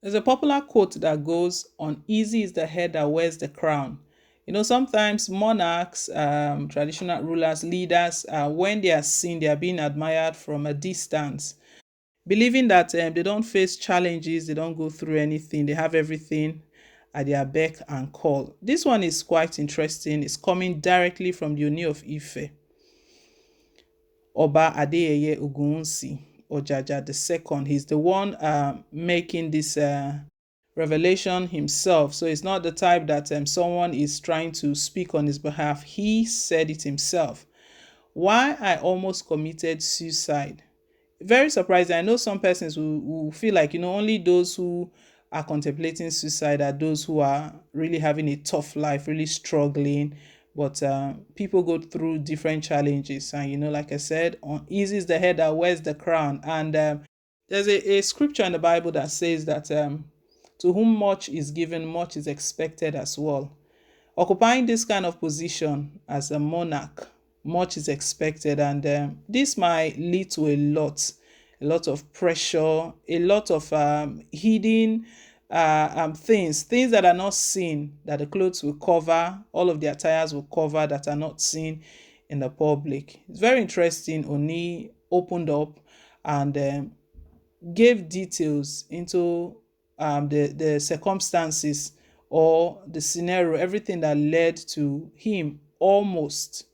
There's a popular quote that goes, "Uneasy is the head that wears the crown." Sometimes monarchs, traditional rulers, leaders, when they are seen, they are being admired from a distance, believing that they don't face challenges, they don't go through anything, they have everything at their beck and call. This one is quite interesting. It's coming directly from the Ooni of Ife, Oba Adeyeye Ogunwusi Ojaja the second. He's the one making this revelation himself. So it's not the type that someone is trying to speak on his behalf. He said it himself. Why I almost committed suicide. Very surprising. I know some persons who feel like, only those who are contemplating suicide are those who are really having a tough life, really struggling. But people go through different challenges. And, like I said, easy is the head that wears the crown. And there's a scripture in the Bible that says that to whom much is given, much is expected as well. Occupying this kind of position as a monarch, much is expected, and this might lead to a lot of pressure, a lot of hidden things that are not seen, that the clothes will cover, all of the attires will cover, that are not seen in the public. It's very interesting. Oni opened up and gave details into the circumstances or the scenario, everything that led to him almost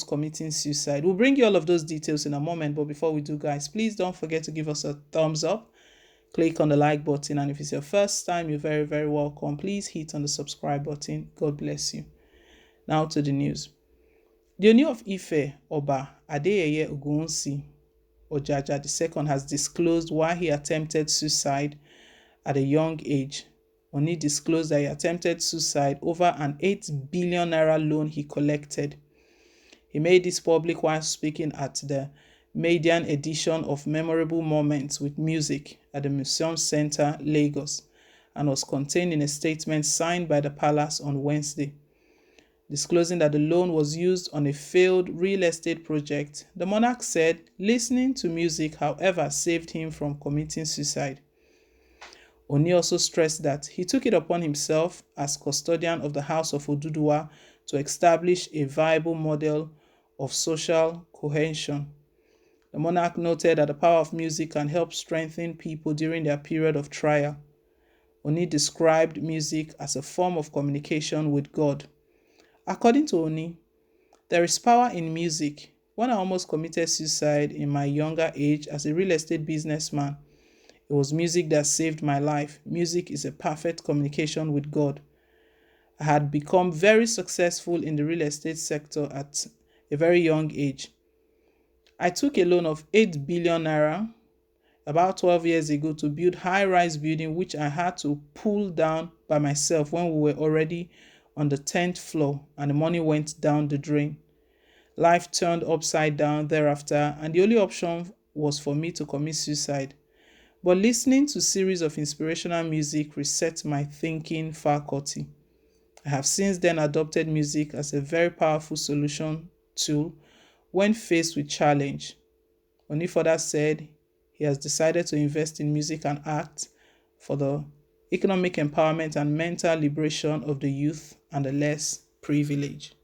committing suicide. We'll bring you all of those details in a moment, but before we do, guys, please don't forget to give us a thumbs up, click on the like button, and if it's your first time, you're very, very welcome. Please hit on the subscribe button. God bless you. Now to the news. The Ooni of Ife, Oba Adeyeye Ogunwusi Ojaja II, has disclosed why he attempted suicide at a young age. Oni disclosed that he attempted suicide over an 8 billion naira loan he collected. He made this public while speaking at the maiden edition of Memorable Moments with Music at the Museum Center, Lagos, and was contained in a statement signed by the palace on Wednesday. Disclosing that the loan was used on a failed real estate project, the monarch said listening to music, however, saved him from committing suicide. Oni also stressed that he took it upon himself as custodian of the House of Oduduwa to establish a viable model of social cohesion. The monarch noted that the power of music can help strengthen people during their period of trial. Oni described music as a form of communication with God. According to Oni, there is power in music. When I almost committed suicide in my younger age as a real estate businessman, it was music that saved my life. Music is a perfect communication with God. I had become very successful in the real estate sector at a very young age. I took a loan of 8 billion naira about 12 years ago to build high-rise building which I had to pull down by myself when we were already on the 10th floor and the money went down the drain. Life turned upside down thereafter and the only option was for me to commit suicide. But listening to series of inspirational music reset my thinking faculty. I have since then adopted music as a very powerful solution tool when faced with challenge. Oni further said he has decided to invest in music and art for the economic empowerment and mental liberation of the youth and the less privileged.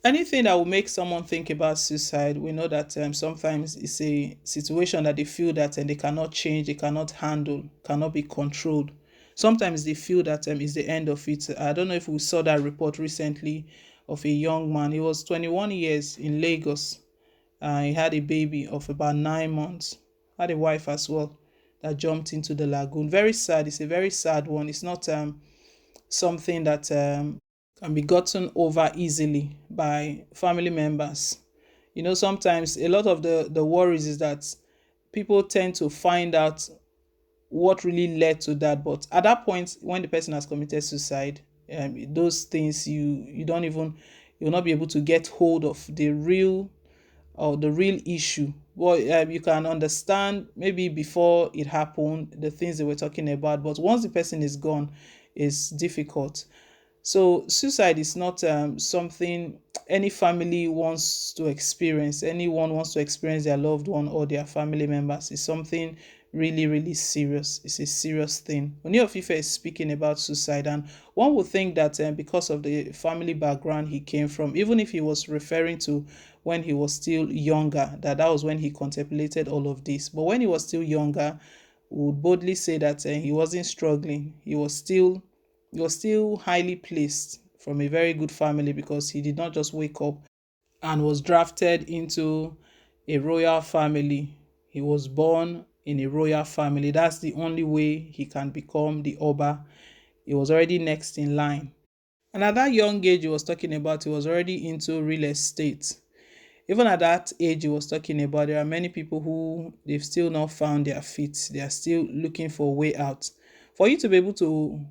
Anything that will make someone think about suicide, we know that sometimes it's a situation that they feel that they cannot change, they cannot handle, cannot be controlled. Sometimes they feel that it's the end of it. I don't know if we saw that report recently of a young man. He was 21 years in Lagos. He had a baby of about 9 months. Had a wife as well that jumped into the lagoon. Very sad. It's a very sad one. It's not something that can be gotten over easily by family members. Sometimes a lot of the worries is that people tend to find out what really led to that, but at that point when the person has committed suicide, those things you don't even, you'll not be able to get hold of the real issue. Well, you can understand maybe before it happened the things they were talking about, but once the person is gone, it's difficult. So suicide is not something any family wants to experience. Anyone wants to experience their loved one or their family members. It's something really, really serious. It's a serious thing. Ooni of Ife is speaking about suicide, and one would think that because of the family background he came from, even if he was referring to when he was still younger, that was when he contemplated all of this. But when he was still younger, we would boldly say that he wasn't struggling. He was still highly placed from a very good family, because he did not just wake up and was drafted into a royal family. He was born in a royal family. That's the only way he can become the Oba. He was already next in line. And at that young age he was talking about, he was already into real estate. Even at that age he was talking about, there are many people who they've still not found their feet. They are still looking for a way out. For you to be able to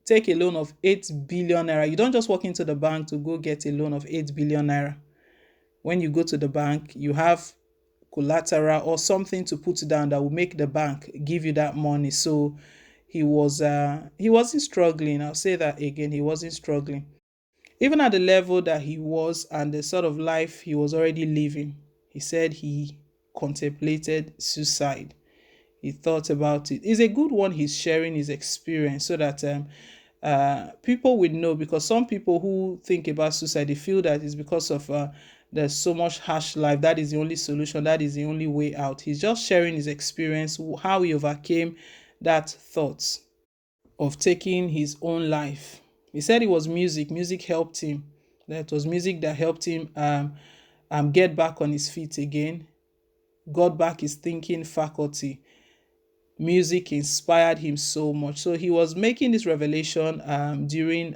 take a loan of 8 billion naira, you don't just walk into the bank to go get a loan of 8 billion naira. When you go to the bank, you have collateral or something to put down that will make the bank give you that money. So he wasn't struggling. I'll say that again. He wasn't struggling. Even at the level that he was and the sort of life he was already living, he said he contemplated suicide. He thought about it. It's a good one. He's sharing his experience so that people would know, because some people who think about suicide, they feel that it's because of there's so much harsh life. That is the only solution. That is the only way out. He's just sharing his experience, how he overcame that thought of taking his own life. He said it was music. Music helped him. That was music that helped him get back on his feet again, got back his thinking faculty. Music inspired him so much. So he was making this revelation during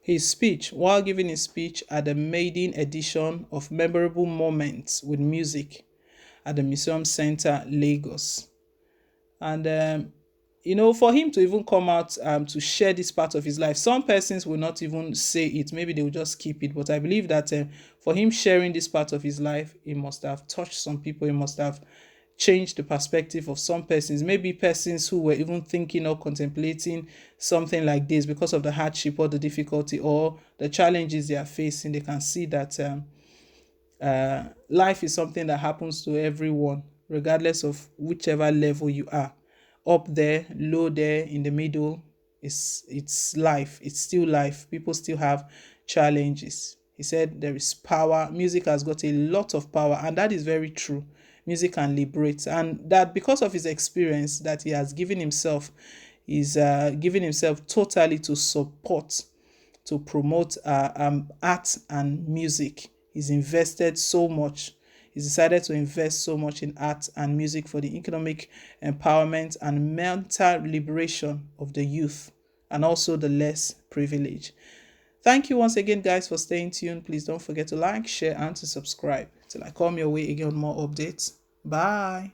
his speech, while giving his speech at the maiden edition of Memorable Moments with Music at the Museum Center, Lagos. And for him to even come out to share this part of his life, some persons will not even say it. Maybe they will just keep it. But I believe that for him sharing this part of his life, it must have touched some people. It must have changed the perspective of some persons. Maybe persons who were even thinking or contemplating something like this because of the hardship or the difficulty or the challenges they are facing. They can see that life is something that happens to everyone, regardless of whichever level you are. Up there, low there, in the middle, it's life. It's still life. People still have challenges. He said there is power. Music has got a lot of power, and that is very true. Music can liberate, and that because of his experience that he has given himself, is giving himself totally to support, to promote art and music. He's invested so much. He's decided to invest so much in art and music for the economic empowerment and mental liberation of the youth and also the less privileged. Thank you once again, guys, for staying tuned. Please don't forget to like, share, and to subscribe. Till I come your way again with more updates. Bye.